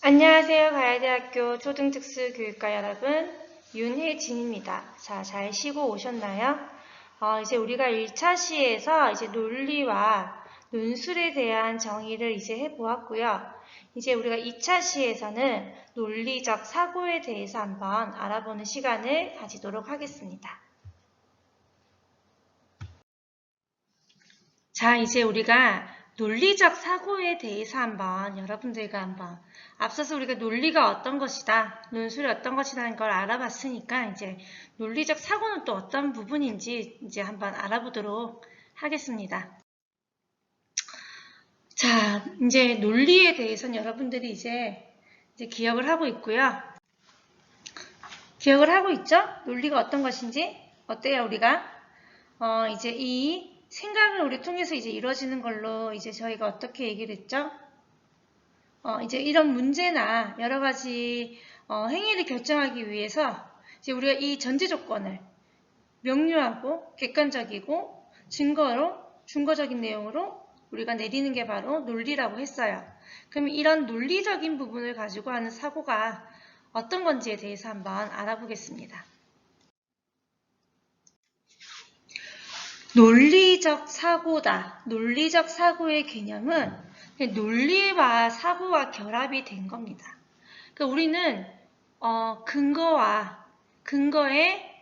안녕하세요. 가야대학교 초등특수교육과 여러분, 윤혜진입니다. 자, 잘 쉬고 오셨나요? 이제 우리가 1차 시에서 이제 논리와 논술에 대한 정의를 이제 해보았고요. 이제 우리가 2차 시에서는 논리적 사고에 대해서 한번 알아보는 시간을 가지도록 하겠습니다. 자, 이제 우리가 논리적 사고에 대해서 여러분들과 한번 앞서서 우리가 논리가 어떤 것이다, 논술이 어떤 것이라는 걸 알아봤으니까 이제 논리적 사고는 또 어떤 부분인지 이제 한번 알아보도록 하겠습니다. 자, 이제 논리에 대해서는 여러분들이 이제 기억을 하고 있고요. 기억을 하고 있죠? 논리가 어떤 것인지? 어때요, 우리가? 이제 이 생각을 우리 통해서 이제 이루어지는 걸로 이제 저희가 어떻게 얘기를 했죠? 이제 이런 문제나 여러 가지 행위를 결정하기 위해서 이제 우리가 이 전제 조건을 명료하고 객관적이고 증거적인 내용으로 우리가 내리는 게 바로 논리라고 했어요. 그럼 이런 논리적인 부분을 가지고 하는 사고가 어떤 건지에 대해서 한번 알아보겠습니다. 논리적 사고다. 논리적 사고의 개념은 논리와 사고와 결합이 된 겁니다. 그러니까 우리는 근거의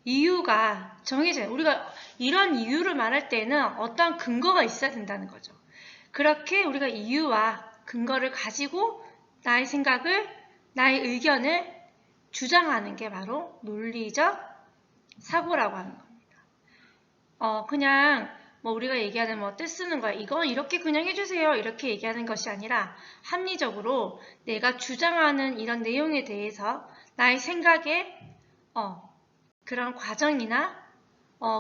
이유가 정해져요. 우리가 이런 이유를 말할 때는 어떤 근거가 있어야 된다는 거죠. 그렇게 우리가 이유와 근거를 가지고 나의 생각을, 나의 의견을 주장하는 게 바로 논리적 사고라고 하는 겁니다. 그냥 우리가 얘기하는 떼 쓰는 거야. 이건 이렇게 그냥 해주세요. 이렇게 얘기하는 것이 아니라 합리적으로 내가 주장하는 이런 내용에 대해서 나의 생각에 그런 과정이나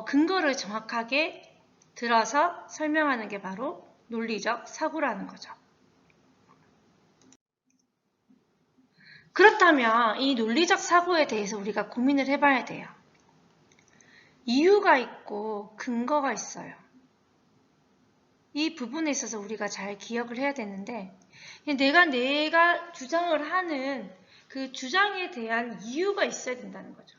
근거를 정확하게 들어서 설명하는 게 바로 논리적 사고라는 거죠. 그렇다면 이 논리적 사고에 대해서 우리가 고민을 해봐야 돼요. 이유가 있고 근거가 있어요. 이 부분에 있어서 우리가 잘 기억을 해야 되는데 내가 주장을 하는 그 주장에 대한 이유가 있어야 된다는 거죠.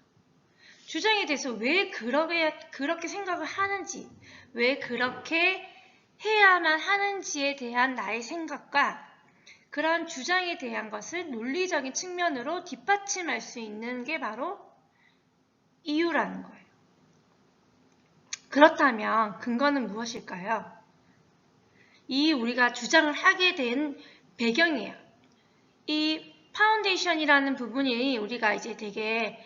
주장에 대해서 왜 그렇게 생각을 하는지, 왜 그렇게 해야만 하는지에 대한 나의 생각과 그런 주장에 대한 것을 논리적인 측면으로 뒷받침할 수 있는 게 바로 이유라는 거예요. 그렇다면 근거는 무엇일까요? 이 우리가 주장을 하게 된 배경이에요. 이 파운데이션이라는 부분이 우리가 이제 되게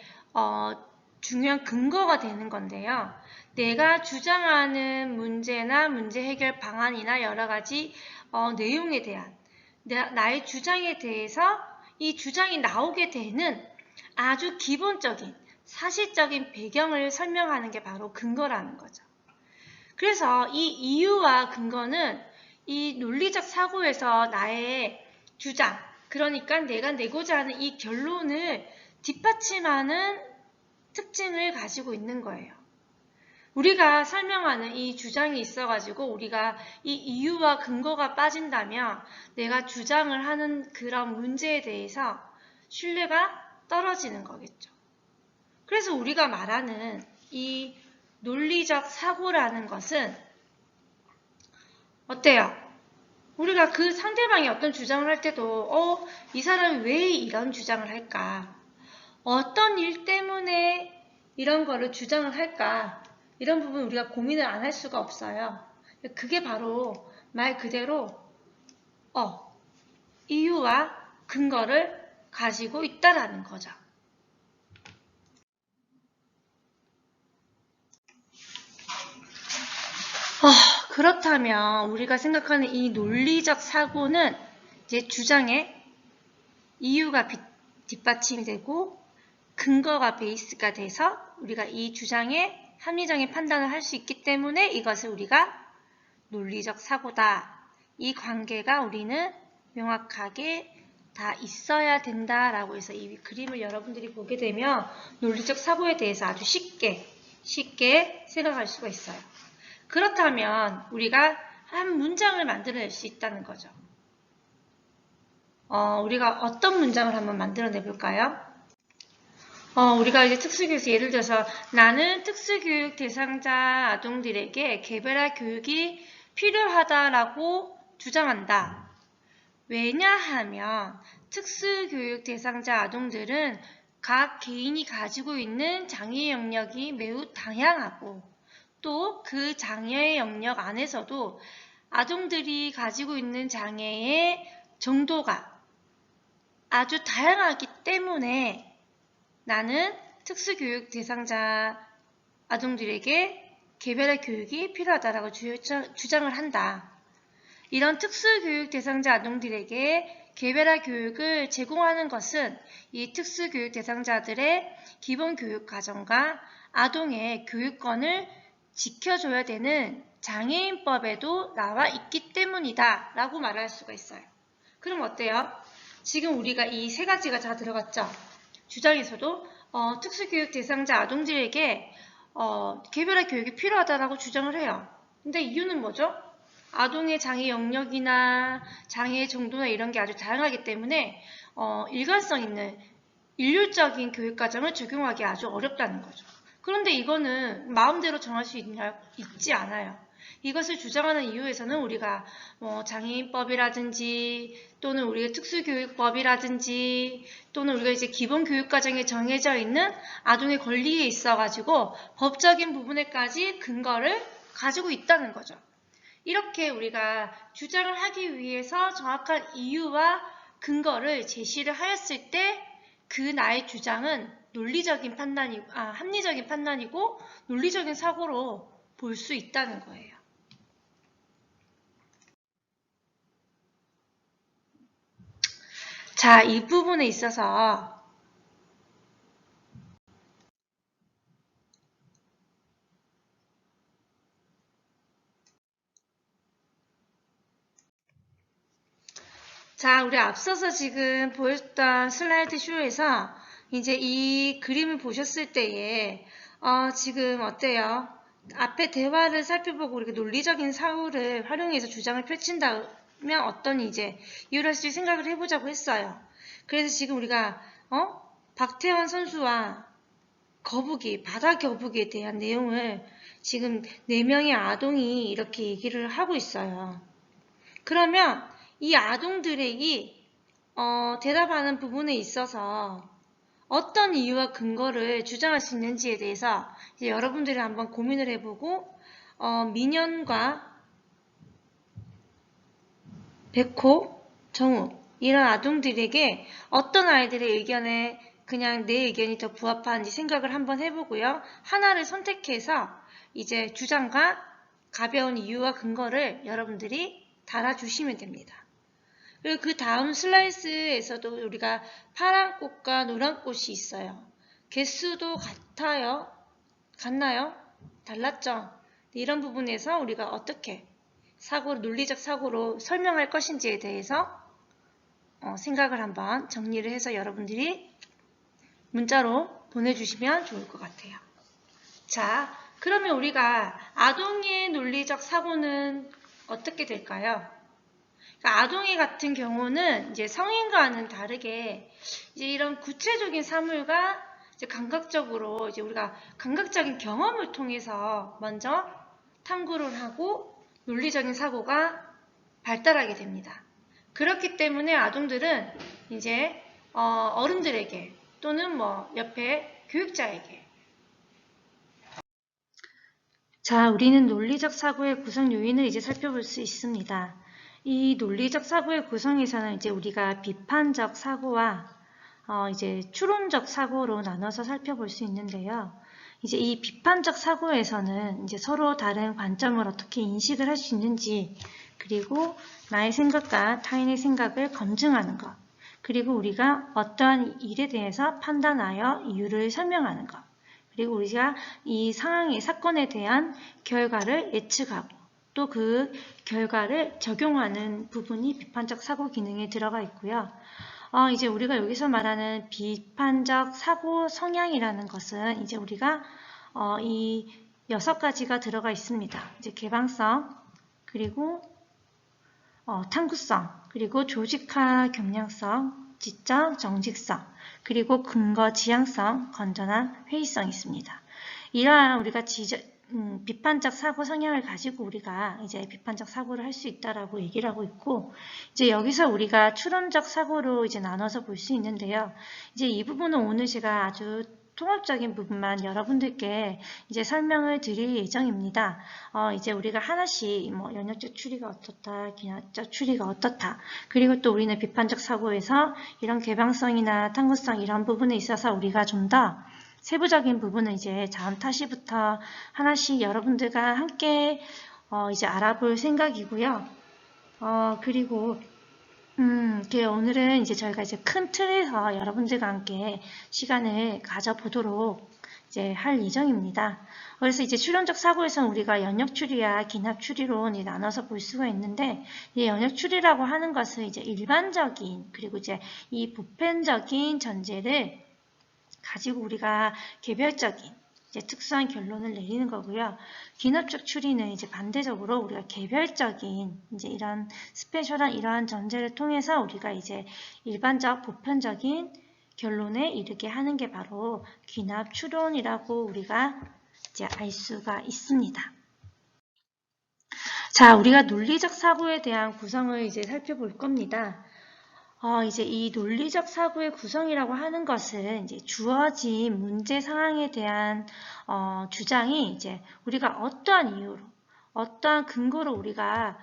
중요한 근거가 되는 건데요. 내가 주장하는 문제나 문제 해결 방안이나 여러 가지 내용에 대한 나의 주장에 대해서 이 주장이 나오게 되는 아주 기본적인 사실적인 배경을 설명하는 게 바로 근거라는 거죠. 그래서 이 이유와 근거는 이 논리적 사고에서 나의 주장, 그러니까 내가 내고자 하는 이 결론을 뒷받침하는 특징을 가지고 있는 거예요. 우리가 설명하는 이 주장이 있어가지고 우리가 이 이유와 근거가 빠진다면 내가 주장을 하는 그런 문제에 대해서 신뢰가 떨어지는 거겠죠. 그래서 우리가 말하는 이 논리적 사고라는 것은 어때요? 우리가 그 상대방이 어떤 주장을 할 때도 이 사람이 왜 이런 주장을 할까? 어떤 일 때문에 이런 거를 주장을 할까? 이런 부분 우리가 고민을 안 할 수가 없어요. 그게 바로 말 그대로 이유와 근거를 가지고 있다라는 거죠. 그렇다면 우리가 생각하는 이 논리적 사고는 이제 주장에 이유가 뒷받침이 되고 근거가 베이스가 돼서 우리가 이 주장에 합리적인 판단을 할 수 있기 때문에 이것을 우리가 논리적 사고다. 이 관계가 우리는 명확하게 다 있어야 된다라고 해서 이 그림을 여러분들이 보게 되면 논리적 사고에 대해서 아주 쉽게 생각할 수가 있어요. 그렇다면 우리가 한 문장을 만들어낼 수 있다는 거죠. 우리가 어떤 문장을 한번 만들어내 볼까요? 우리가 이제 특수교육에서 예를 들어서 나는 특수교육 대상자 아동들에게 개별화 교육이 필요하다라고 주장한다. 왜냐하면 특수교육 대상자 아동들은 각 개인이 가지고 있는 장애 영역이 매우 다양하고 또 그 장애의 영역 안에서도 아동들이 가지고 있는 장애의 정도가 아주 다양하기 때문에 나는 특수교육 대상자 아동들에게 개별화 교육이 필요하다라고 주장을 한다. 이런 특수교육 대상자 아동들에게 개별화 교육을 제공하는 것은 이 특수교육 대상자들의 기본교육 과정과 아동의 교육권을 지켜줘야 되는 장애인법에도 나와 있기 때문이다 라고 말할 수가 있어요. 그럼 어때요? 지금 우리가 이 세 가지가 다 들어갔죠? 주장에서도 특수교육 대상자 아동들에게 개별화 교육이 필요하다라고 주장을 해요. 근데 이유는 뭐죠? 아동의 장애 영역이나 장애 정도나 이런 게 아주 다양하기 때문에 일관성 있는 일률적인 교육 과정을 적용하기 아주 어렵다는 거죠. 그런데 이거는 마음대로 정할 수 있지 않아요. 이것을 주장하는 이유에서는 우리가 장애인법이라든지 또는 우리가 특수교육법이라든지 또는 우리가 이제 기본교육과정에 정해져 있는 아동의 권리에 있어가지고 법적인 부분에까지 근거를 가지고 있다는 거죠. 이렇게 우리가 주장을 하기 위해서 정확한 이유와 근거를 제시를 하였을 때 그 나의 주장은 합리적인 판단이고 논리적인 사고로 볼 수 있다는 거예요. 자, 이 부분에 있어서 자, 우리 앞서서 지금 보였던 슬라이드 쇼에서 이제 이 그림을 보셨을 때에 지금 어때요? 앞에 대화를 살펴보고 우리가 논리적인 사고를 활용해서 주장을 펼친다면 어떤 이제 이유를 할지 생각을 해보자고 했어요. 그래서 지금 우리가 박태환 선수와 거북이, 바다 거북이에 대한 내용을 지금 4명의 아동이 이렇게 얘기를 하고 있어요. 그러면 이 아동들이 대답하는 부분에 있어서 어떤 이유와 근거를 주장할 수 있는지에 대해서 이제 여러분들이 한번 고민을 해보고 민현과 백호, 정우 이런 아동들에게 어떤 아이들의 의견에 그냥 내 의견이 더 부합하는지 생각을 한번 해보고요. 하나를 선택해서 이제 주장과 가벼운 이유와 근거를 여러분들이 달아주시면 됩니다. 그리고 그 다음 슬라이스에서도 우리가 파란 꽃과 노란 꽃이 있어요. 개수도 같나요? 달랐죠? 이런 부분에서 우리가 어떻게 논리적 사고로 설명할 것인지에 대해서 생각을 한번 정리를 해서 여러분들이 문자로 보내주시면 좋을 것 같아요. 자, 그러면 우리가 아동의 논리적 사고는 어떻게 될까요? 그러니까 아동의 같은 경우는 이제 성인과는 다르게 이제 이런 구체적인 사물과 이제 감각적으로 이제 우리가 감각적인 경험을 통해서 먼저 탐구를 하고 논리적인 사고가 발달하게 됩니다. 그렇기 때문에 아동들은 이제 어른들에게 또는 뭐 옆에 교육자에게 자, 우리는 논리적 사고의 구성 요인을 이제 살펴볼 수 있습니다. 이 논리적 사고의 구성에서는 이제 우리가 비판적 사고와 이제 추론적 사고로 나눠서 살펴볼 수 있는데요. 이제 이 비판적 사고에서는 이제 서로 다른 관점을 어떻게 인식을 할 수 있는지, 그리고 나의 생각과 타인의 생각을 검증하는 것, 그리고 우리가 어떠한 일에 대해서 판단하여 이유를 설명하는 것, 그리고 우리가 이 사건에 대한 결과를 예측하고 또 그 결과를 적용하는 부분이 비판적 사고 기능에 들어가 있고요. 이제 우리가 여기서 말하는 비판적 사고 성향이라는 것은 이제 우리가 이 6가지가 들어가 있습니다. 이제 개방성, 그리고 탐구성, 그리고 조직화 경량성, 지적 정직성, 그리고 근거 지향성, 건전한 회의성이 있습니다. 이러한 우리가 비판적 사고 성향을 가지고 우리가 이제 비판적 사고를 할 수 있다라고 얘기를 하고 있고, 이제 여기서 우리가 추론적 사고로 이제 나눠서 볼 수 있는데요. 이제 이 부분은 오늘 제가 아주 통합적인 부분만 여러분들께 이제 설명을 드릴 예정입니다. 이제 우리가 하나씩 연역적 추리가 어떻다, 기하적 추리가 어떻다, 그리고 또 우리는 비판적 사고에서 이런 개방성이나 탐구성 이런 부분에 있어서 우리가 좀 더 세부적인 부분은 이제 다음 타시부터 하나씩 여러분들과 함께 이제 알아볼 생각이고요. 그리고 오늘은 이제 저희가 이제 큰 틀에서 여러분들과 함께 시간을 가져보도록 이제 할 예정입니다. 그래서 이제 추론적 사고에서는 우리가 연역 추리와 기납 추리로 나눠서 볼 수가 있는데, 이 연역 추리라고 하는 것은 이제 일반적인, 그리고 이제 이 보편적인 전제를 가지고 우리가 개별적인 이제 특수한 결론을 내리는 거고요. 기납적 추리는 이제 반대적으로 우리가 개별적인 이제 이런 스페셜한 이러한 전제를 통해서 우리가 이제 일반적 보편적인 결론에 이르게 하는 게 바로 기납 추론이라고 우리가 이제 알 수가 있습니다. 자, 우리가 논리적 사고에 대한 구성을 이제 살펴볼 겁니다. 이제 이 논리적 사고의 구성이라고 하는 것은 이제 주어진 문제 상황에 대한 주장이 이제 우리가 어떠한 이유로, 어떠한 근거로 우리가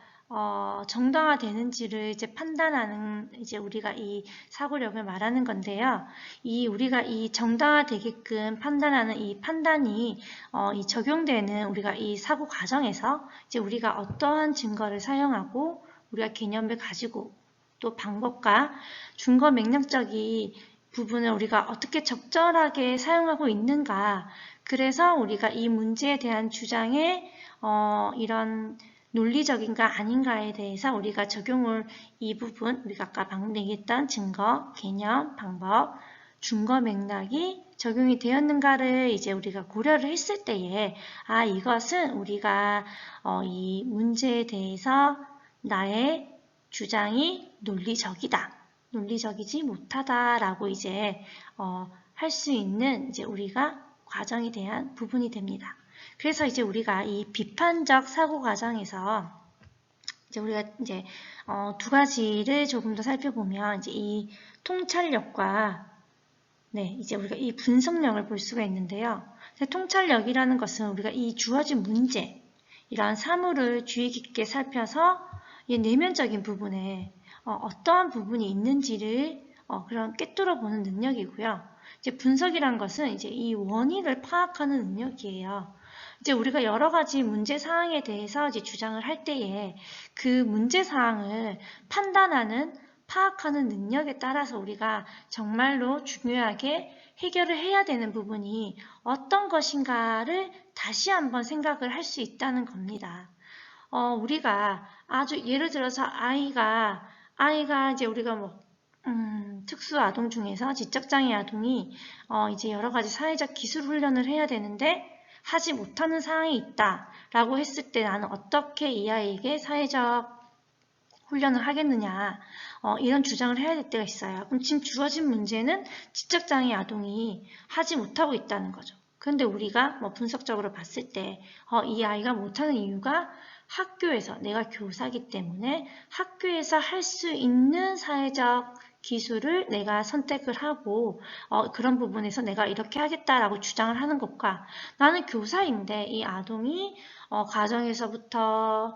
정당화되는지를 이제 판단하는 이제 우리가 이 사고력을 말하는 건데요. 우리가 이 정당화되게끔 판단하는 이 판단이 이 적용되는 우리가 이 사고 과정에서 이제 우리가 어떠한 증거를 사용하고 우리가 개념을 가지고 또 방법과 준거 맥락적인 부분을 우리가 어떻게 적절하게 사용하고 있는가. 그래서 우리가 이 문제에 대한 주장에 이런 논리적인가 아닌가에 대해서 우리가 적용을 이 부분, 우리가 아까 방금 얘기했던 증거, 개념, 방법, 준거 맥락이 적용이 되었는가를 이제 우리가 고려를 했을 때에 이것은 우리가 이 문제에 대해서 나의 주장이 논리적이다, 논리적이지 못하다라고 이제 할 수 있는 이제 우리가 과정에 대한 부분이 됩니다. 그래서 이제 우리가 이 비판적 사고 과정에서 이제 우리가 이제 두 가지를 조금 더 살펴보면 이제 이 통찰력과 이제 우리가 이 분석력을 볼 수가 있는데요. 통찰력이라는 것은 우리가 이 주어진 문제, 이러한 사물을 주의 깊게 살펴서 이 내면적인 부분에 어떠한 부분이 있는지를 그런 꿰뚫어 보는 능력이고요. 이제 분석이란 것은 이제 이 원인을 파악하는 능력이에요. 이제 우리가 여러 가지 문제 사항에 대해서 이제 주장을 할 때에 그 문제 사항을 판단하는, 파악하는 능력에 따라서 우리가 정말로 중요하게 해결을 해야 되는 부분이 어떤 것인가를 다시 한번 생각을 할 수 있다는 겁니다. 우리가 아주 예를 들어서 아이가 이제 우리가 특수 아동 중에서 지적장애 아동이 이제 여러 가지 사회적 기술 훈련을 해야 되는데 하지 못하는 상황이 있다라고 했을 때 나는 어떻게 이 아이에게 사회적 훈련을 하겠느냐, 이런 주장을 해야 될 때가 있어요. 그럼 지금 주어진 문제는 지적장애 아동이 하지 못하고 있다는 거죠. 그런데 우리가 분석적으로 봤을 때 이 아이가 못하는 이유가 학교에서, 내가 교사기 때문에 학교에서 할 수 있는 사회적 기술을 내가 선택을 하고 그런 부분에서 내가 이렇게 하겠다라고 주장을 하는 것과, 나는 교사인데 이 아동이 가정에서부터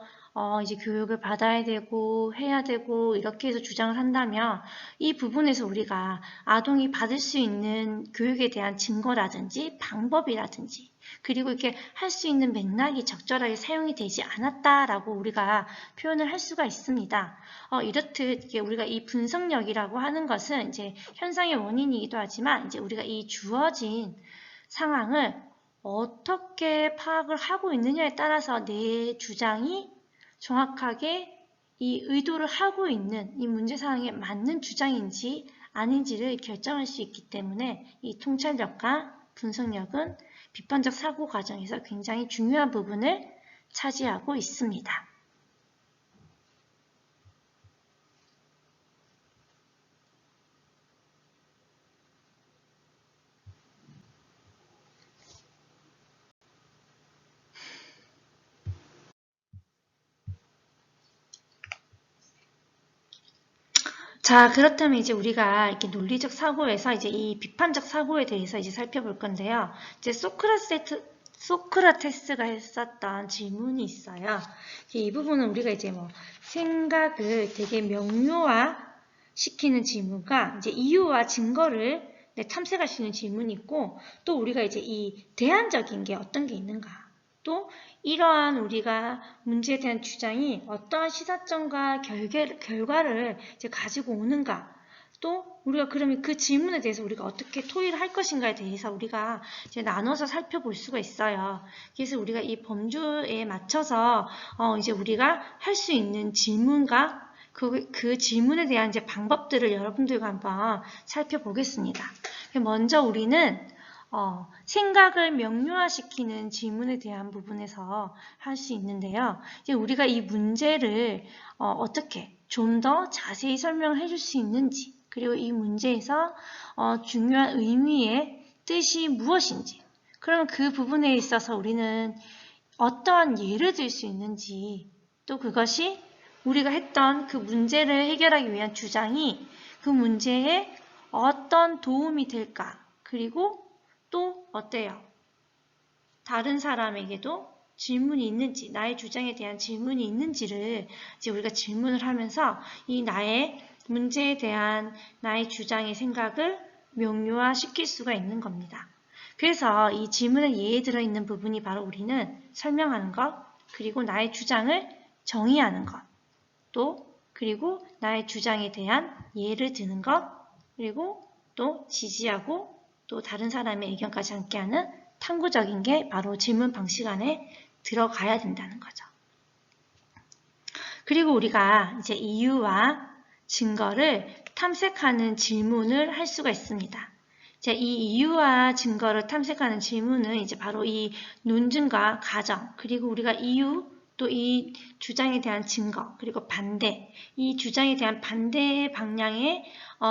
이제 교육을 받아야 되고 해야 되고 이렇게 해서 주장을 한다면 이 부분에서 우리가 아동이 받을 수 있는 교육에 대한 증거라든지 방법이라든지 그리고 이렇게 할 수 있는 맥락이 적절하게 사용이 되지 않았다라고 우리가 표현을 할 수가 있습니다. 이렇듯 우리가 이 분석력이라고 하는 것은 이제 현상의 원인이기도 하지만 이제 우리가 이 주어진 상황을 어떻게 파악을 하고 있느냐에 따라서 내 주장이 정확하게 이 의도를 하고 있는 이 문제 상황에 맞는 주장인지 아닌지를 결정할 수 있기 때문에 이 통찰력과 분석력은 비판적 사고 과정에서 굉장히 중요한 부분을 차지하고 있습니다. 자, 그렇다면 이제 우리가 이렇게 논리적 사고에서 이제 이 비판적 사고에 대해서 이제 살펴볼 건데요. 이제 소크라테스가 했었던 질문이 있어요. 이 부분은 우리가 이제 뭐 생각을 되게 명료화 시키는 질문과 이제 이유와 증거를 탐색할 수 있는 질문이 있고, 또 우리가 이제 이 대안적인 게 어떤 게 있는가, 또 이러한 우리가 문제에 대한 주장이 어떠한 시사점과 결과를 이제 가지고 오는가, 또 우리가 그러면 그 질문에 대해서 우리가 어떻게 토의를 할 것인가에 대해서 우리가 이제 나눠서 살펴볼 수가 있어요. 그래서 우리가 이 범주에 맞춰서 이제 우리가 할 수 있는 질문과 그 질문에 대한 이제 방법들을 여러분들과 한번 살펴보겠습니다. 먼저 우리는 생각을 명료화시키는 질문에 대한 부분에서 할 수 있는데요. 이제 우리가 이 문제를 어떻게 좀 더 자세히 설명해 줄 수 있는지, 그리고 이 문제에서 중요한 의미의 뜻이 무엇인지, 그러면 그 부분에 있어서 우리는 어떠한 예를 들 수 있는지, 또 그것이 우리가 했던 그 문제를 해결하기 위한 주장이 그 문제에 어떤 도움이 될까, 그리고 또 어때요? 다른 사람에게도 질문이 있는지, 나의 주장에 대한 질문이 있는지를 이제 우리가 질문을 하면서 이 나의 문제에 대한 나의 주장의 생각을 명료화시킬 수가 있는 겁니다. 그래서 이 질문에 예에 들어있는 부분이 바로 우리는 설명하는 것, 그리고 나의 주장을 정의하는 것, 또 그리고 나의 주장에 대한 예를 드는 것, 그리고 또 지지하고 또 다른 사람의 의견까지 함께하는 탐구적인 게 바로 질문 방식 안에 들어가야 된다는 거죠. 그리고 우리가 이제 이유와 증거를 탐색하는 질문을 할 수가 있습니다. 이제 이 이유와 증거를 탐색하는 질문은 이제 바로 이 논증과 가정, 그리고 우리가 이유, 또 이 주장에 대한 증거, 그리고 반대, 이 주장에 대한 반대의 방향의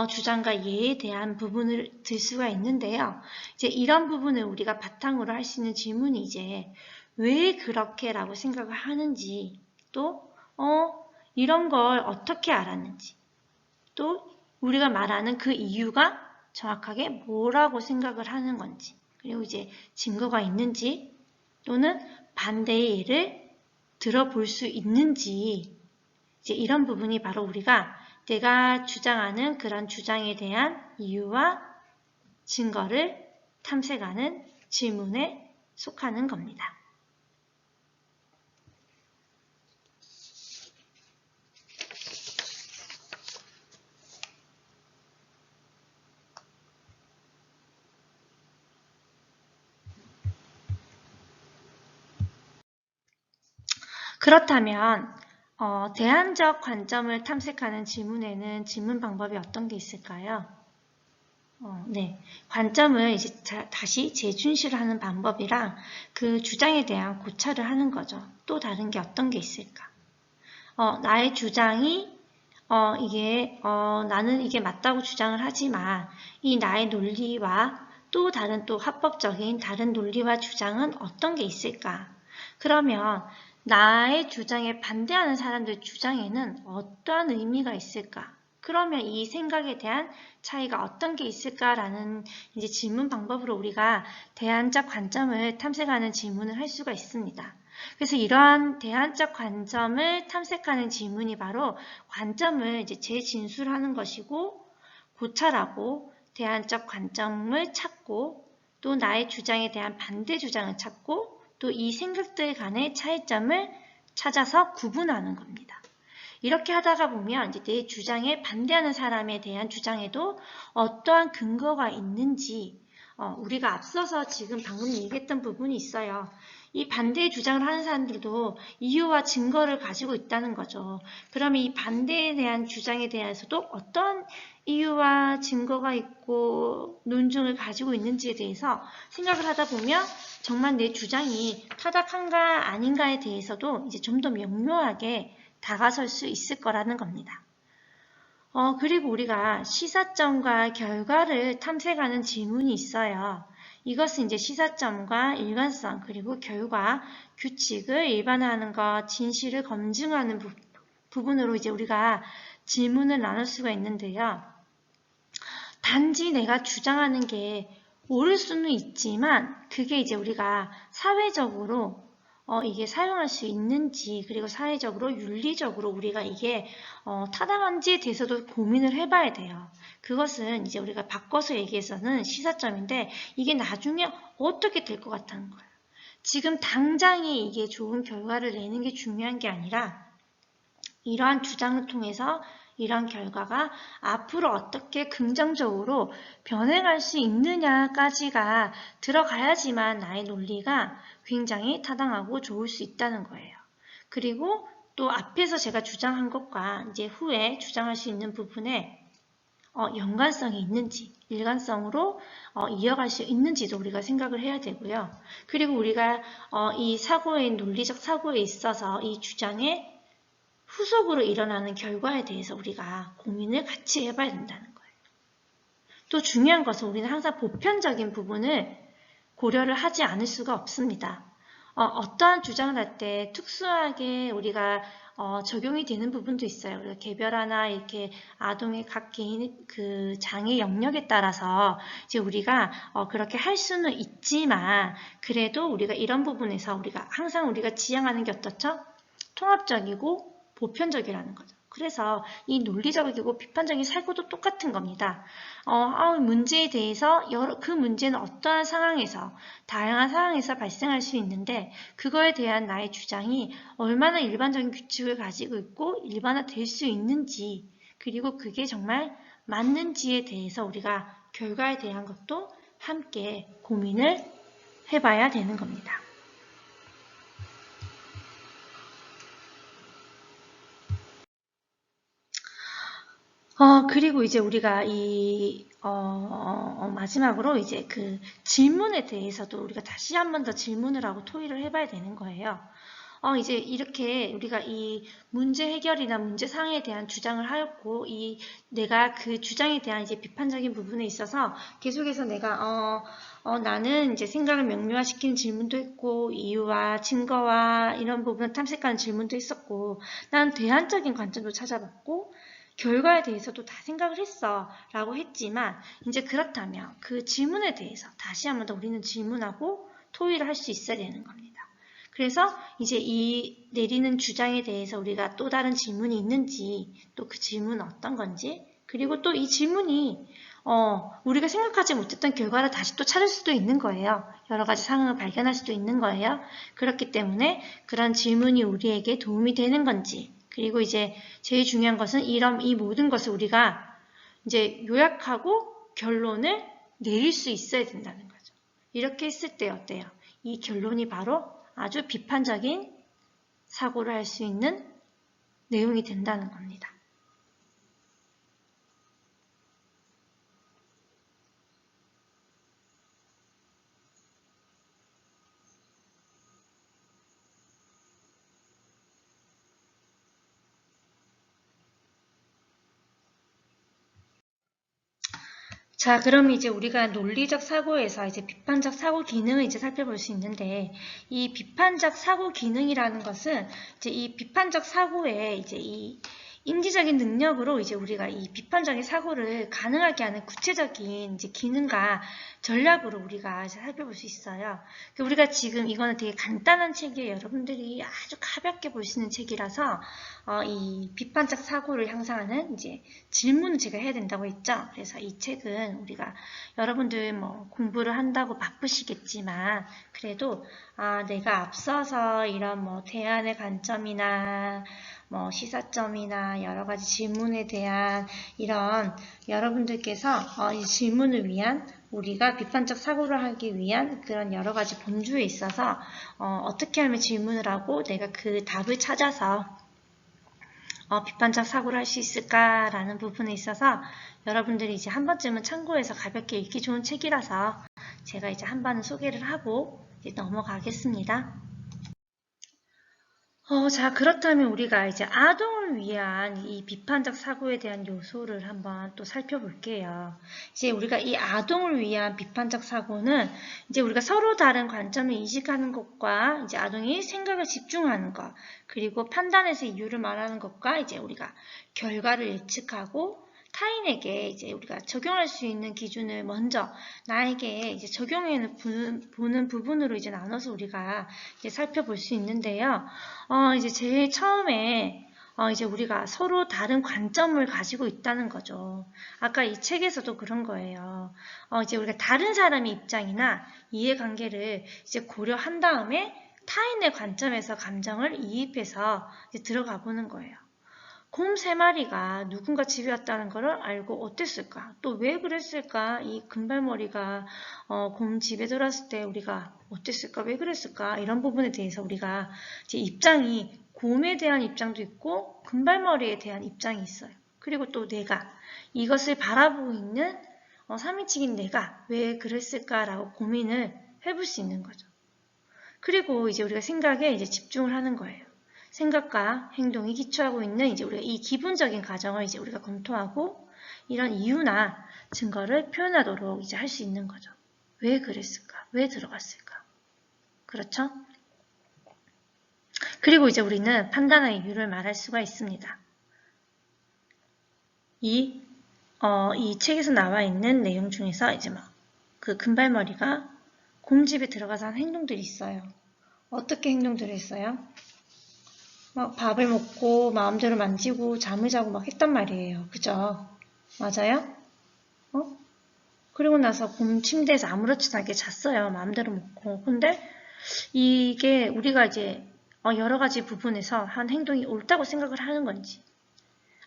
주장과 예에 대한 부분을 들 수가 있는데요. 이제 이런 부분을 우리가 바탕으로 할 수 있는 질문이 이제 왜 그렇게 라고 생각을 하는지, 또 이런 걸 어떻게 알았는지, 또 우리가 말하는 그 이유가 정확하게 뭐라고 생각을 하는 건지, 그리고 이제 증거가 있는지, 또는 반대의 예를 들어볼 수 있는지, 이제 이런 부분이 바로 우리가 내가 주장하는 그런 주장에 대한 이유와 증거를 탐색하는 질문에 속하는 겁니다. 그렇다면 대안적 관점을 탐색하는 질문에는 질문 방법이 어떤 게 있을까요? 네, 관점을 이제 다시 재준실하는 방법이랑 그 주장에 대한 고찰을 하는 거죠. 또 다른 게 어떤 게 있을까? 나의 주장이 나는 이게 맞다고 주장을 하지만 이 나의 논리와 또 다른 또 합법적인 다른 논리와 주장은 어떤 게 있을까? 그러면 나의 주장에 반대하는 사람들 주장에는 어떠한 의미가 있을까? 그러면 이 생각에 대한 차이가 어떤 게 있을까라는 이제 질문 방법으로 우리가 대안적 관점을 탐색하는 질문을 할 수가 있습니다. 그래서 이러한 대안적 관점을 탐색하는 질문이 바로 관점을 이제 재진술하는 것이고, 고찰하고 대안적 관점을 찾고, 또 나의 주장에 대한 반대 주장을 찾고, 또 이 생각들 간의 차이점을 찾아서 구분하는 겁니다. 이렇게 하다가 보면 이제 내 주장에 반대하는 사람에 대한 주장에도 어떠한 근거가 있는지, 우리가 앞서서 지금 방금 얘기했던 부분이 있어요. 이 반대의 주장을 하는 사람들도 이유와 증거를 가지고 있다는 거죠. 그러면 이 반대에 대한 주장에 대해서도 어떤 이유와 증거가 있고 논증을 가지고 있는지에 대해서 생각을 하다 보면 정말 내 주장이 타당한가 아닌가에 대해서도 이제 좀 더 명료하게 다가설 수 있을 거라는 겁니다. 그리고 우리가 시사점과 결과를 탐색하는 질문이 있어요. 이것은 이제 시사점과 일관성, 그리고 결과, 규칙을 일반화하는 것, 진실을 검증하는 부분으로 이제 우리가 질문을 나눌 수가 있는데요. 단지 내가 주장하는 게 옳을 수는 있지만 그게 이제 우리가 사회적으로 이게 사용할 수 있는지, 그리고 사회적으로 윤리적으로 우리가 이게 타당한지에 대해서도 고민을 해봐야 돼요. 그것은 이제 우리가 바꿔서 얘기해서는 시사점인데, 이게 나중에 어떻게 될 것 같다는 거예요. 지금 당장에 이게 좋은 결과를 내는 게 중요한 게 아니라, 이러한 주장을 통해서 이런 결과가 앞으로 어떻게 긍정적으로 변해갈 수 있느냐까지가 들어가야지만 나의 논리가 굉장히 타당하고 좋을 수 있다는 거예요. 그리고 또 앞에서 제가 주장한 것과 이제 후에 주장할 수 있는 부분에 연관성이 있는지, 일관성으로 이어갈 수 있는지도 우리가 생각을 해야 되고요. 그리고 우리가 이 사고의 논리적 사고에 있어서 이 주장에 후속으로 일어나는 결과에 대해서 우리가 고민을 같이 해봐야 된다는 거예요. 또 중요한 것은 우리는 항상 보편적인 부분을 고려를 하지 않을 수가 없습니다. 어떠한 주장을 할 때 특수하게 우리가 적용이 되는 부분도 있어요. 우리가 개별화나 이렇게 아동의 각 개인의 그 장애 영역에 따라서 이제 우리가 그렇게 할 수는 있지만, 그래도 우리가 이런 부분에서 우리가 항상 우리가 지향하는 게 어떻죠? 통합적이고 보편적이라는 거죠. 그래서 이 논리적이고 비판적인 사고도 똑같은 겁니다. 문제에 대해서 그 문제는 어떠한 상황에서, 다양한 상황에서 발생할 수 있는데, 그거에 대한 나의 주장이 얼마나 일반적인 규칙을 가지고 있고 일반화될 수 있는지, 그리고 그게 정말 맞는지에 대해서 우리가 결과에 대한 것도 함께 고민을 해봐야 되는 겁니다. 그리고 이제 우리가 마지막으로 이제 그 질문에 대해서도 우리가 다시 한 번 더 질문을 하고 토의를 해봐야 되는 거예요. 이제 이렇게 우리가 이 문제 해결이나 문제 상황에 대한 주장을 하였고, 내가 그 주장에 대한 이제 비판적인 부분에 있어서 계속해서 내가, 나는 이제 생각을 명료화시키는 질문도 했고, 이유와 증거와 이런 부분을 탐색하는 질문도 했었고, 난 대안적인 관점도 찾아봤고, 결과에 대해서도 다 생각을 했어 라고 했지만, 이제 그렇다면 그 질문에 대해서 다시 한 번 더 우리는 질문하고 토의를 할 수 있어야 되는 겁니다. 그래서 이제 이 내리는 주장에 대해서 우리가 또 다른 질문이 있는지, 또 그 질문은 어떤 건지, 그리고 또 이 질문이 우리가 생각하지 못했던 결과를 다시 또 찾을 수도 있는 거예요. 여러 가지 상황을 발견할 수도 있는 거예요. 그렇기 때문에 그런 질문이 우리에게 도움이 되는 건지, 그리고 이제 제일 중요한 것은 이 모든 것을 우리가 이제 요약하고 결론을 내릴 수 있어야 된다는 거죠. 이렇게 했을 때 어때요? 이 결론이 바로 아주 비판적인 사고를 할 수 있는 내용이 된다는 겁니다. 자, 그럼 이제 우리가 논리적 사고에서 이제 비판적 사고 기능을 이제 살펴볼 수 있는데, 이 비판적 사고 기능이라는 것은 이제 이 비판적 사고에 이제 이 인지적인 능력으로 이제 우리가 이 비판적인 사고를 가능하게 하는 구체적인 이제 기능과 전략으로 우리가 이제 살펴볼 수 있어요. 우리가 지금 이거는 되게 간단한 책이에요. 여러분들이 아주 가볍게 볼 수 있는 책이라서 이 비판적 사고를 향상하는 이제 질문을 제가 해야 된다고 했죠. 그래서 이 책은 우리가 여러분들 뭐 공부를 한다고 바쁘시겠지만, 그래도 내가 앞서서 이런 뭐 대안의 관점이나 뭐 시사점이나 여러 가지 질문에 대한 이런 여러분들께서 이 질문을 위한, 우리가 비판적 사고를 하기 위한 그런 여러 가지 본주에 있어서 어떻게 하면 질문을 하고 내가 그 답을 찾아서 비판적 사고를 할 수 있을까라는 부분에 있어서 여러분들이 이제 한 번쯤은 참고해서 가볍게 읽기 좋은 책이라서 제가 이제 한 번은 소개를 하고 이제 넘어가겠습니다. 자, 그렇다면 우리가 이제 아동을 위한 이 비판적 사고에 대한 요소를 한번 또 살펴볼게요. 이제 우리가 이 아동을 위한 비판적 사고는 이제 우리가 서로 다른 관점을 인식하는 것과 이제 아동이 생각을 집중하는 것, 그리고 판단에서 이유를 말하는 것과 이제 우리가 결과를 예측하고 타인에게 이제 우리가 적용할 수 있는 기준을 먼저 나에게 이제 적용해 보는 부분으로 이제 나눠서 우리가 이제 살펴볼 수 있는데요. 이제 제일 처음에 이제 우리가 서로 다른 관점을 가지고 있다는 거죠. 아까 이 책에서도 그런 거예요. 이제 우리가 다른 사람의 입장이나 이해관계를 이제 고려한 다음에 타인의 관점에서 감정을 이입해서 이제 들어가 보는 거예요. 곰 3마리가 누군가 집에 왔다는 것을 알고 어땠을까? 또 왜 그랬을까? 이 금발머리가 곰 집에 들어왔을 때 우리가 어땠을까? 왜 그랬을까? 이런 부분에 대해서 우리가 이제 입장이 곰에 대한 입장도 있고 금발머리에 대한 입장이 있어요. 그리고 또 내가 이것을 바라보고 있는 3인칭인 내가 왜 그랬을까라고 고민을 해볼 수 있는 거죠. 그리고 이제 우리가 생각에 이제 집중을 하는 거예요. 생각과 행동이 기초하고 있는 이제 우리가 이 기본적인 과정을 이제 우리가 검토하고 이런 이유나 증거를 표현하도록 이제 할 수 있는 거죠. 왜 그랬을까? 왜 들어갔을까? 그렇죠? 그리고 이제 우리는 판단의 이유를 말할 수가 있습니다. 이 책에서 나와 있는 내용 중에서 이제 막 그 금발머리가 곰집에 들어가서 한 행동들이 있어요. 어떻게 행동들을 했어요? 막 밥을 먹고 마음대로 만지고 잠을 자고 막 했단 말이에요. 그죠? 맞아요? 그리고 나서 곰 침대에서 아무렇지도 않게 잤어요. 마음대로 먹고. 근데 이게 우리가 이제 여러 가지 부분에서 한 행동이 옳다고 생각을 하는 건지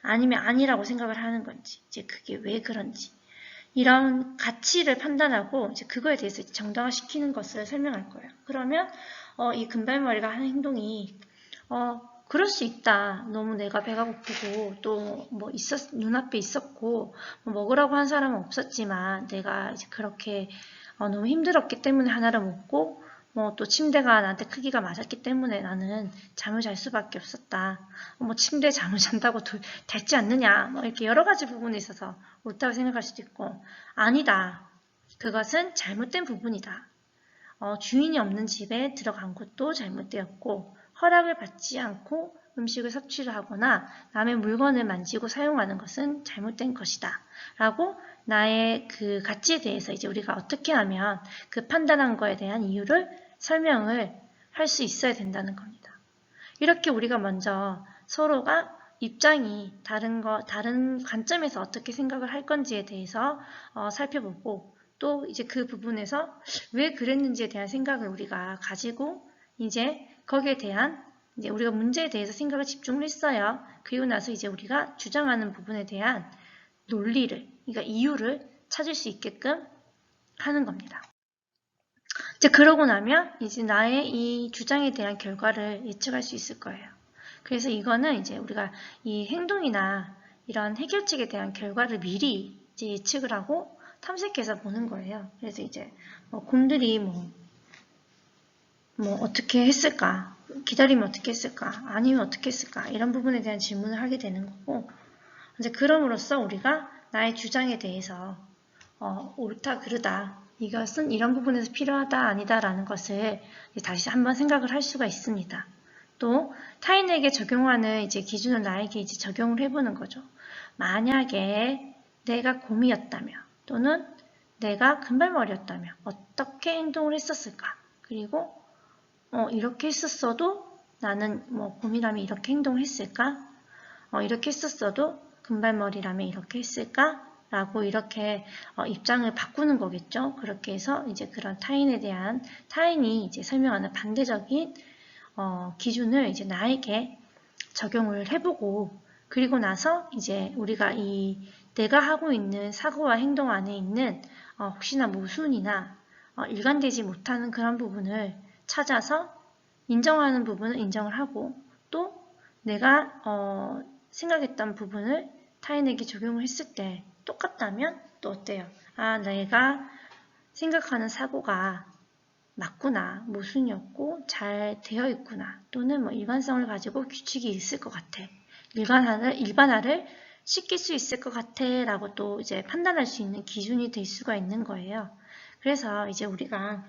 아니면 아니라고 생각을 하는 건지 이제 그게 왜 그런지 이런 가치를 판단하고 이제 그거에 대해서 정당화시키는 것을 설명할 거예요. 그러면 이 금발머리가 하는 행동이 그럴 수 있다. 너무 내가 배가 고프고 또 뭐 눈앞에 있었고 뭐 먹으라고 한 사람은 없었지만 내가 이제 그렇게 너무 힘들었기 때문에 하나를 먹고 뭐 또 침대가 나한테 크기가 맞았기 때문에 나는 잠을 잘 수밖에 없었다. 뭐 침대에 잠을 잔다고 됐지 않느냐. 뭐 이렇게 여러 가지 부분에 있어서 옳다고 생각할 수도 있고 아니다. 그것은 잘못된 부분이다. 주인이 없는 집에 들어간 것도 잘못되었고 허락을 받지 않고 음식을 섭취를 하거나 남의 물건을 만지고 사용하는 것은 잘못된 것이다. 라고 나의 그 가치에 대해서 이제 우리가 어떻게 하면 그 판단한 거에 대한 이유를 설명을 할 수 있어야 된다는 겁니다. 이렇게 우리가 먼저 서로가 입장이 다른 관점에서 어떻게 생각을 할 건지에 대해서 살펴보고 또 이제 그 부분에서 왜 그랬는지에 대한 생각을 우리가 가지고 이제 거기에 대한 이제 우리가 문제에 대해서 생각을 집중을 했어요. 그리고 나서 이제 우리가 주장하는 부분에 대한 논리를, 그러니까 이유를 찾을 수 있게끔 하는 겁니다. 이제 그러고 나면 이제 나의 이 주장에 대한 결과를 예측할 수 있을 거예요. 그래서 이거는 이제 우리가 이 행동이나 이런 해결책에 대한 결과를 미리 이제 예측을 하고 탐색해서 보는 거예요. 그래서 이제 곰들이 뭐 어떻게 했을까? 기다리면 어떻게 했을까? 아니면 어떻게 했을까? 이런 부분에 대한 질문을 하게 되는 거고 이제 그럼으로써 우리가 나의 주장에 대해서 옳다, 그르다. 이것은 이런 부분에서 필요하다, 아니다라는 것을 다시 한번 생각을 할 수가 있습니다. 또 타인에게 적용하는 이제 기준을 나에게 이제 적용을 해보는 거죠. 만약에 내가 곰이었다면 또는 내가 금발머리였다면 어떻게 행동을 했었을까? 그리고 이렇게 했었어도 나는 뭐 곰이라면 이렇게 행동을 했을까? 이렇게 했었어도 금발머리라면 이렇게 했을까? 라고 이렇게 입장을 바꾸는 거겠죠. 그렇게 해서 이제 그런 타인이 이제 설명하는 반대적인 기준을 이제 나에게 적용을 해보고 그리고 나서 이제 우리가 내가 하고 있는 사고와 행동 안에 있는 혹시나 모순이나 일관되지 못하는 그런 부분을 찾아서 인정하는 부분은 인정을 하고 또 내가 생각했던 부분을 타인에게 적용을 했을 때 똑같다면 또 어때요? 아, 내가 생각하는 사고가 맞구나, 모순이었고 잘 되어 있구나, 또는 뭐 일관성을 가지고 규칙이 있을 것 같아. 일반화를 시킬 수 있을 것 같아 라고 또 이제 판단할 수 있는 기준이 될 수가 있는 거예요. 그래서 이제 우리가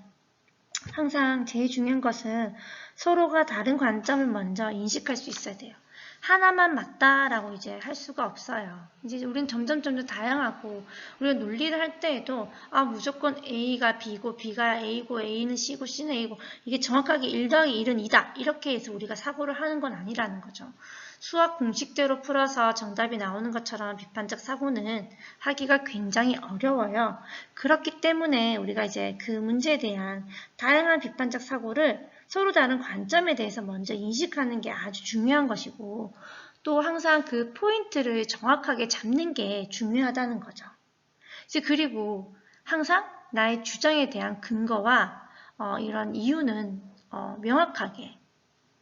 항상 제일 중요한 것은 서로가 다른 관점을 먼저 인식할 수 있어야 돼요. 하나만 맞다라고 이제 할 수가 없어요. 이제 우리는 점점 다양하고, 우리가 논리를 할 때에도 무조건 A가 B고 B가 A고 A는 C고 C는 A고, 이게 정확하게 1 더하기 1은 2다 이렇게 해서 우리가 사고를 하는 건 아니라는 거죠. 수학 공식대로 풀어서 정답이 나오는 것처럼 비판적 사고는 하기가 굉장히 어려워요. 그렇기 때문에 우리가 이제 그 문제에 대한 다양한 비판적 사고를 서로 다른 관점에 대해서 먼저 인식하는 게 아주 중요한 것이고, 또 항상 그 포인트를 정확하게 잡는 게 중요하다는 거죠. 이제 그리고 항상 나의 주장에 대한 근거와 이런 이유는 명확하게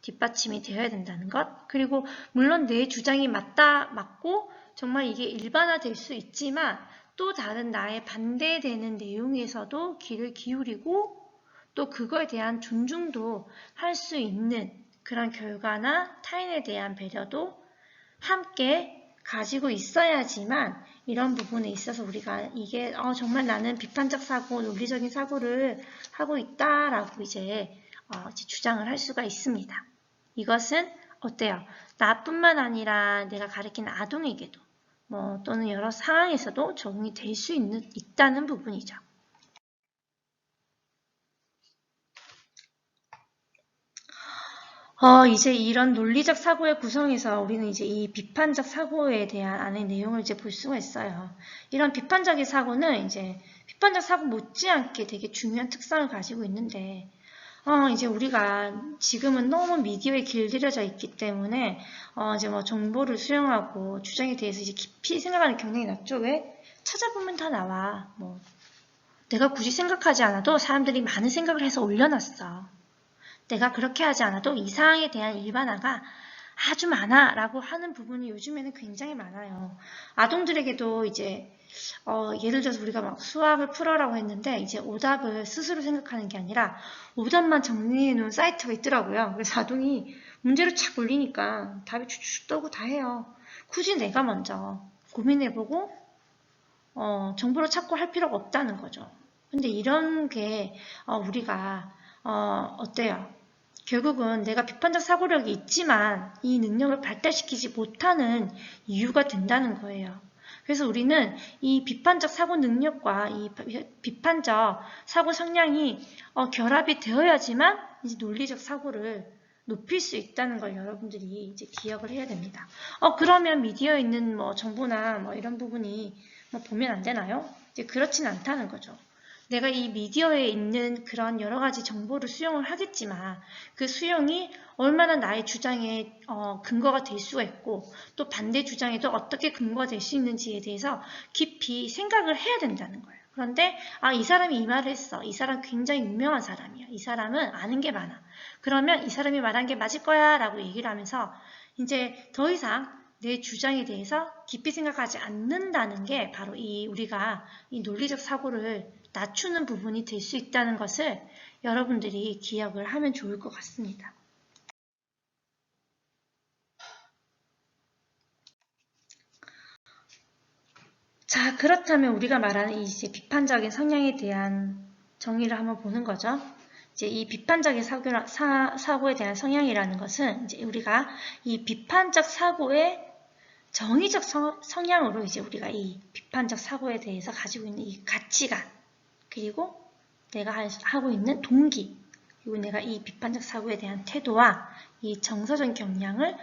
뒷받침이 되어야 된다는 것. 그리고 물론 내 주장이 맞고 정말 이게 일반화될 수 있지만, 또 다른 나의 반대되는 내용에서도 귀를 기울이고 또 그거에 대한 존중도 할 수 있는 그런 결과나 타인에 대한 배려도 함께 가지고 있어야지만, 이런 부분에 있어서 우리가 이게 정말 나는 비판적 사고, 논리적인 사고를 하고 있다라고 이제 주장을 할 수가 있습니다. 이것은 어때요? 나뿐만 아니라 내가 가르치는 아동에게도 또는 여러 상황에서도 적용이 될 수 있다는 부분이죠. 이제 이런 논리적 사고의 구성에서 우리는 이제 이 비판적 사고에 대한 안의 내용을 이제 볼 수가 있어요. 이런 비판적인 사고는 이제 비판적 사고 못지않게 되게 중요한 특성을 가지고 있는데, 이제 우리가 지금은 너무 미디어에 길들여져 있기 때문에, 이제 뭐 정보를 수용하고 주장에 대해서 이제 깊이 생각하는 경향이 낮죠. 왜? 찾아보면 다 나와. 내가 굳이 생각하지 않아도 사람들이 많은 생각을 해서 올려놨어. 내가 그렇게 하지 않아도 이 사항에 대한 일반화가 아주 많아 라고 하는 부분이 요즘에는 굉장히 많아요. 아동들에게도 이제 예를 들어서 우리가 막 수학을 풀어라고 했는데, 이제 오답을 스스로 생각하는 게 아니라 오답만 정리해 놓은 사이트가 있더라고요. 그래서 아동이 문제를 착 올리니까 답이 쭉쭉 떠고 다 해요. 굳이 내가 먼저 고민해보고 정보를 찾고 할 필요가 없다는 거죠. 근데 이런 게 우리가 어때요? 결국은 내가 비판적 사고력이 있지만 이 능력을 발달시키지 못하는 이유가 된다는 거예요. 그래서 우리는 이 비판적 사고 능력과 이 비판적 사고 성향이 결합이 되어야지만 이제 논리적 사고를 높일 수 있다는 걸 여러분들이 이제 기억을 해야 됩니다. 그러면 미디어에 있는 정보나 이런 부분이 보면 안 되나요? 이제 그렇진 않다는 거죠. 내가 이 미디어에 있는 그런 여러 가지 정보를 수용을 하겠지만, 그 수용이 얼마나 나의 주장에 근거가 될 수가 있고, 또 반대 주장에도 어떻게 근거가 될 수 있는지에 대해서 깊이 생각을 해야 된다는 거예요. 그런데 이 사람이 이 말을 했어. 이 사람 굉장히 유명한 사람이야. 이 사람은 아는 게 많아. 그러면 이 사람이 말한 게 맞을 거야 라고 얘기를 하면서 이제 더 이상 내 주장에 대해서 깊이 생각하지 않는다는 게 바로 우리가 이 논리적 사고를 낮추는 부분이 될 수 있다는 것을 여러분들이 기억을 하면 좋을 것 같습니다. 자, 그렇다면 우리가 말하는 이제 비판적인 성향에 대한 정의를 한번 보는 거죠. 이제 이 비판적인 사고에 대한 성향이라는 것은 이제 우리가 이 비판적 사고의 정의적 성향으로 이제 우리가 이 비판적 사고에 대해서 가지고 있는 이 가치관, 그리고 내가 하고 있는 동기, 그리고 내가 이 비판적 사고에 대한 태도와 이 정서적 경향을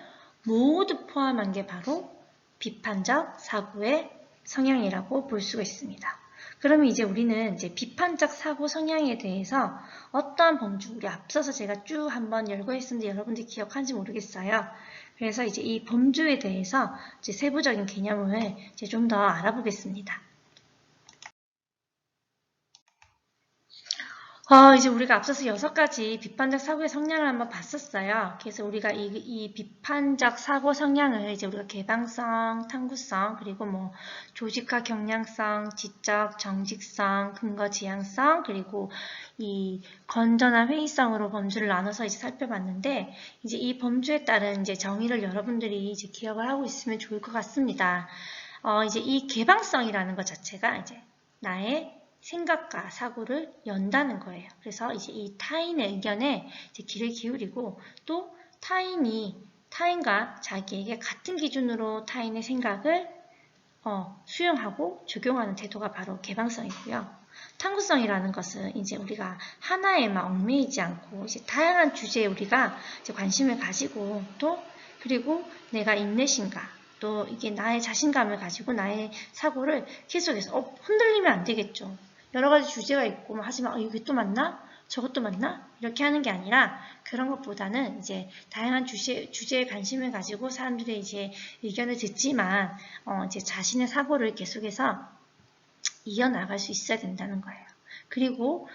모두 포함한 게 바로 비판적 사고의 성향이라고 볼 수가 있습니다. 그러면 이제 우리는 이제 비판적 사고 성향에 대해서 어떠한 범주, 우리 앞서서 제가 쭉 한번 열거했었는데 여러분들이 기억하는지 모르겠어요. 그래서 이제 이 범주에 대해서 이제 세부적인 개념을 이제 좀 더 알아보겠습니다. 이제 우리가 앞서서 6가지 비판적 사고의 성향을 한번 봤었어요. 그래서 우리가 이 비판적 사고 성향을 이제 우리가 개방성, 탐구성, 그리고 뭐 조직화 경향성, 지적, 정직성, 근거 지향성, 그리고 이 건전한 회의성으로 범주를 나눠서 이제 살펴봤는데, 이제 이 범주에 따른 이제 정의를 여러분들이 이제 기억을 하고 있으면 좋을 것 같습니다. 이제 이 개방성이라는 것 자체가 이제 나의 생각과 사고를 연다는 거예요. 그래서 이제 이 타인의 의견에 이제 귀를 기울이고 또 타인과 자기에게 같은 기준으로 타인의 생각을 수용하고 적용하는 태도가 바로 개방성이고요. 탐구성이라는 것은 이제 우리가 하나에만 얽매이지 않고 이제 다양한 주제에 우리가 이제 관심을 가지고 또 그리고 내가 인내심과 또 이게 나의 자신감을 가지고 나의 사고를 계속해서 흔들리면 안 되겠죠. 여러 가지 주제가 있고 하지만 이게 또 맞나? 저것도 맞나? 이렇게 하는 게 아니라 그런 것보다는 이제 다양한 주제에 관심을 가지고 사람들의 이제 의견을 듣지만 이제 자신의 사고를 계속해서 이어나갈 수 있어야 된다는 거예요. 그리고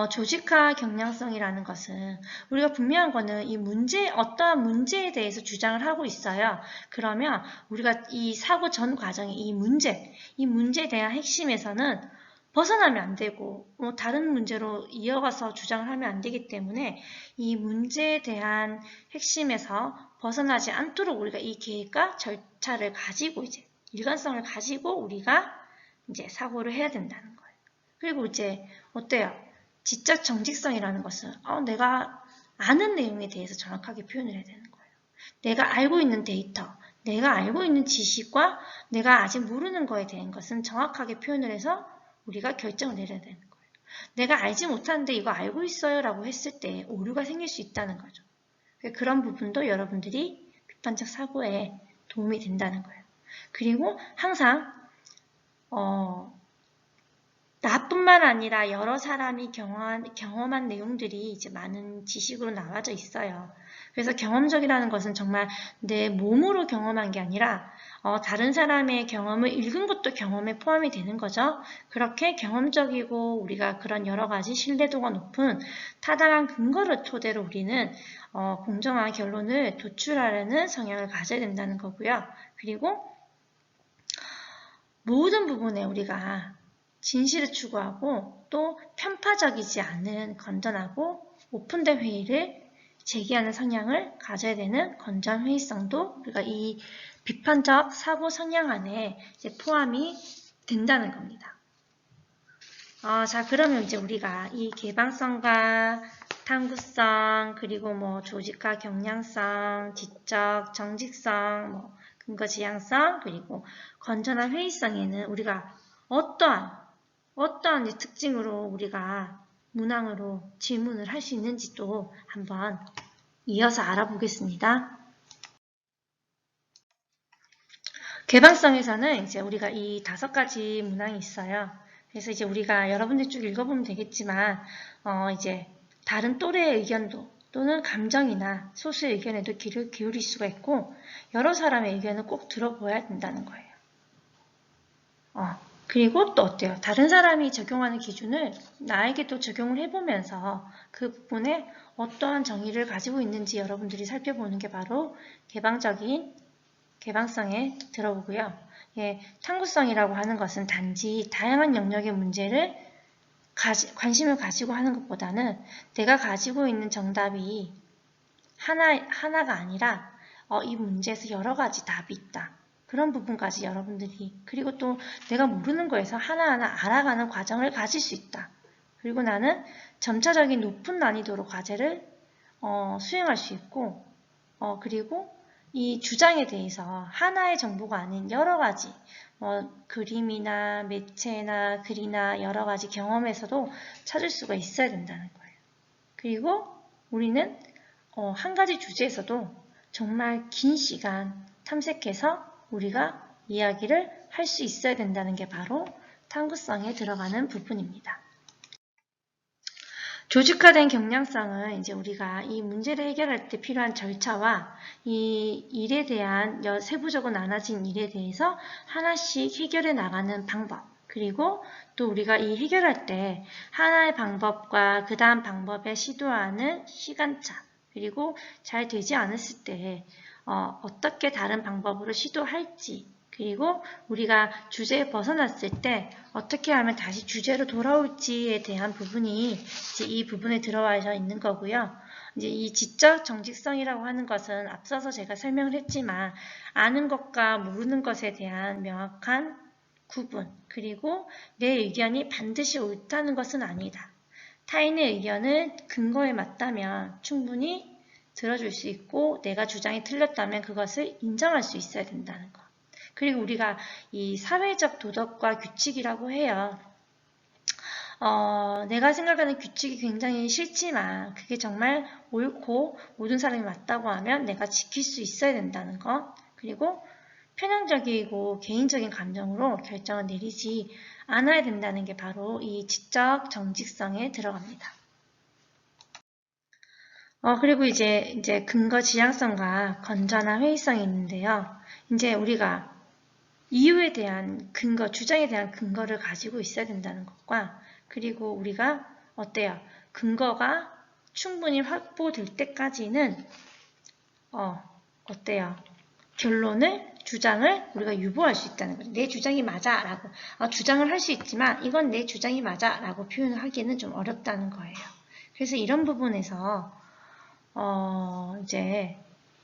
조직화 경향성이라는 것은 우리가 분명한 거는 어떠한 문제에 대해서 주장을 하고 있어요. 그러면 우리가 이 사고 전 과정의 이 문제에 대한 핵심에서는 벗어나면 안 되고 다른 문제로 이어가서 주장을 하면 안 되기 때문에 이 문제에 대한 핵심에서 벗어나지 않도록 우리가 이 계획과 절차를 가지고 이제 일관성을 가지고 우리가 이제 사고를 해야 된다는 거예요. 그리고 이제 어때요? 지적 정직성이라는 것은 내가 아는 내용에 대해서 정확하게 표현을 해야 되는 거예요. 내가 알고 있는 데이터, 내가 알고 있는 지식과 내가 아직 모르는 거에 대한 것은 정확하게 표현을 해서 우리가 결정을 내려야 되는 거예요. 내가 알지 못하는데 이거 알고 있어요 라고 했을 때 오류가 생길 수 있다는 거죠. 그런 부분도 여러분들이 비판적 사고에 도움이 된다는 거예요. 그리고 항상 나뿐만 아니라 여러 사람이 경험한 내용들이 이제 많은 지식으로 나와져 있어요. 그래서 경험적이라는 것은 정말 내 몸으로 경험한 게 아니라 다른 사람의 경험을 읽은 것도 경험에 포함이 되는 거죠. 그렇게 경험적이고 우리가 그런 여러 가지 신뢰도가 높은 타당한 근거를 토대로 우리는 공정한 결론을 도출하려는 성향을 가져야 된다는 거고요. 그리고 모든 부분에 우리가 진실을 추구하고 또 편파적이지 않은 건전하고 오픈된 회의를 제기하는 성향을 가져야 되는 건전 회의성도 우리가 이 비판적 사고 성향 안에 이제 포함이 된다는 겁니다. 자, 그러면 이제 우리가 이 개방성과 탐구성, 그리고 뭐 조직화 경향성, 지적, 정직성, 근거 지향성, 그리고 건전한 회의성에는 우리가 어떠한 특징으로 우리가 문항으로 질문을 할 수 있는지도 한번 이어서 알아보겠습니다. 개방성에서는 이제 우리가 이 5가지 문항이 있어요. 그래서 이제 우리가 여러분들 쭉 읽어보면 되겠지만, 이제 다른 또래의 의견도 또는 감정이나 소수의 의견에도 귀를 기울일 수가 있고, 여러 사람의 의견을 꼭 들어보아야 된다는 거예요. 그리고 또 어때요? 다른 사람이 적용하는 기준을 나에게도 적용을 해보면서 그 부분에 어떠한 정의를 가지고 있는지 여러분들이 살펴보는 게 바로 개방성에 들어오고요. 탐구성이라고 하는 것은 단지 다양한 영역의 문제를 관심을 가지고 하는 것보다는 내가 가지고 있는 정답이 하나가 아니라 이 문제에서 여러 가지 답이 있다. 그런 부분까지 여러분들이 그리고 또 내가 모르는 거에서 하나하나 알아가는 과정을 가질 수 있다. 그리고 나는 점차적인 높은 난이도로 과제를 수행할 수 있고 그리고 이 주장에 대해서 하나의 정보가 아닌 여러 가지 그림이나 매체나 글이나 여러 가지 경험에서도 찾을 수가 있어야 된다는 거예요. 그리고 우리는 한 가지 주제에서도 정말 긴 시간 탐색해서 우리가 이야기를 할 수 있어야 된다는 게 바로 탐구성에 들어가는 부분입니다. 조직화된 경향성은 이제 우리가 이 문제를 해결할 때 필요한 절차와 이 일에 대한 세부적으로 나눠진 일에 대해서 하나씩 해결해 나가는 방법, 그리고 또 우리가 이 해결할 때 하나의 방법과 그 다음 방법에 시도하는 시간차, 그리고 잘 되지 않았을 때 어떻게 다른 방법으로 시도할지, 그리고 우리가 주제에 벗어났을 때 어떻게 하면 다시 주제로 돌아올지에 대한 부분이 이제 이 부분에 들어와 있는 거고요. 이제 이 지적 정직성이라고 하는 것은 앞서서 제가 설명을 했지만 아는 것과 모르는 것에 대한 명확한 구분, 그리고 내 의견이 반드시 옳다는 것은 아니다. 타인의 의견은 근거에 맞다면 충분히 들어줄 수 있고 내가 주장이 틀렸다면 그것을 인정할 수 있어야 된다는 것. 그리고 우리가 이 사회적 도덕과 규칙이라고 해요. 내가 생각하는 규칙이 굉장히 싫지만 그게 정말 옳고 모든 사람이 맞다고 하면 내가 지킬 수 있어야 된다는 것. 그리고 편향적이고 개인적인 감정으로 결정을 내리지 않아야 된다는 게 바로 이 지적 정직성에 들어갑니다. 그리고 이제 근거 지향성과 건전한 회의성이 있는데요. 이제 우리가 이유에 대한 근거, 주장에 대한 근거를 가지고 있어야 된다는 것과 그리고 우리가 어때요? 근거가 충분히 확보될 때까지는 어때요? 결론을, 주장을 우리가 유보할 수 있다는 거죠. 내 주장이 맞아 라고 주장을 할 수 있지만 이건 내 주장이 맞아 라고 표현을 하기는 좀 어렵다는 거예요. 그래서 이런 부분에서 이제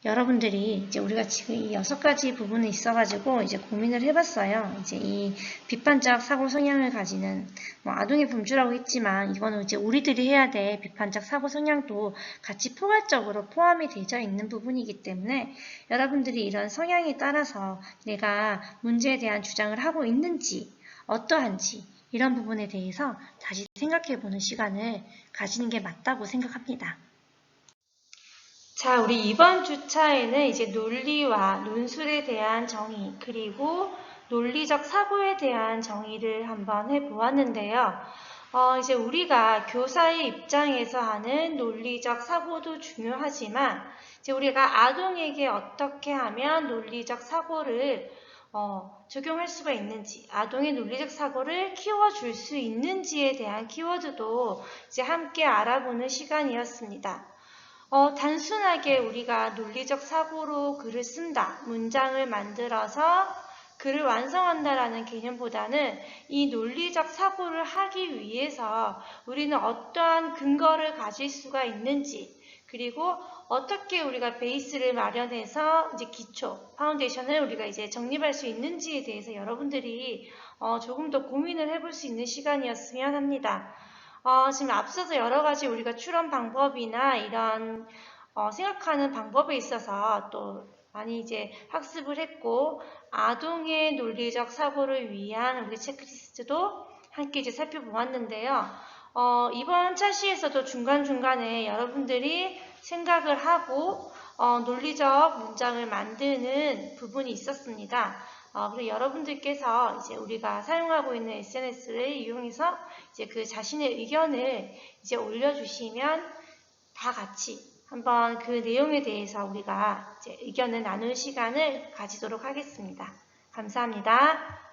여러분들이 이제 우리가 지금 이 6가지 부분에 있어가지고 이제 고민을 해봤어요. 이제 이 비판적 사고 성향을 가지는 뭐 아동의 범주라고 했지만 이거는 이제 우리들이 해야 될 비판적 사고 성향도 같이 포괄적으로 포함이 되어 있는 부분이기 때문에 여러분들이 이런 성향에 따라서 내가 문제에 대한 주장을 하고 있는지 어떠한지 이런 부분에 대해서 다시 생각해보는 시간을 가지는 게 맞다고 생각합니다. 자, 우리 이번 주차에는 이제 논리와 논술에 대한 정의, 그리고 논리적 사고에 대한 정의를 한번 해보았는데요. 이제 우리가 교사의 입장에서 하는 논리적 사고도 중요하지만, 이제 우리가 아동에게 어떻게 하면 논리적 사고를 적용할 수가 있는지, 아동의 논리적 사고를 키워줄 수 있는지에 대한 키워드도 이제 함께 알아보는 시간이었습니다. 단순하게 우리가 논리적 사고로 글을 쓴다, 문장을 만들어서 글을 완성한다라는 개념보다는 이 논리적 사고를 하기 위해서 우리는 어떠한 근거를 가질 수가 있는지, 그리고 어떻게 우리가 베이스를 마련해서 이제 기초, 파운데이션을 우리가 이제 정립할 수 있는지에 대해서 여러분들이 조금 더 고민을 해볼 수 있는 시간이었으면 합니다. 지금 앞서서 여러 가지 우리가 추론 방법이나 이런 생각하는 방법에 있어서 또 많이 이제 학습을 했고 아동의 논리적 사고를 위한 우리 체크리스트도 함께 이제 살펴보았는데요. 이번 차시에서도 중간중간에 여러분들이 생각을 하고 논리적 문장을 만드는 부분이 있었습니다. 그리고 여러분들께서 이제 우리가 사용하고 있는 SNS를 이용해서 이제 그 자신의 의견을 이제 올려주시면 다 같이 한번 그 내용에 대해서 우리가 이제 의견을 나눌 시간을 가지도록 하겠습니다. 감사합니다.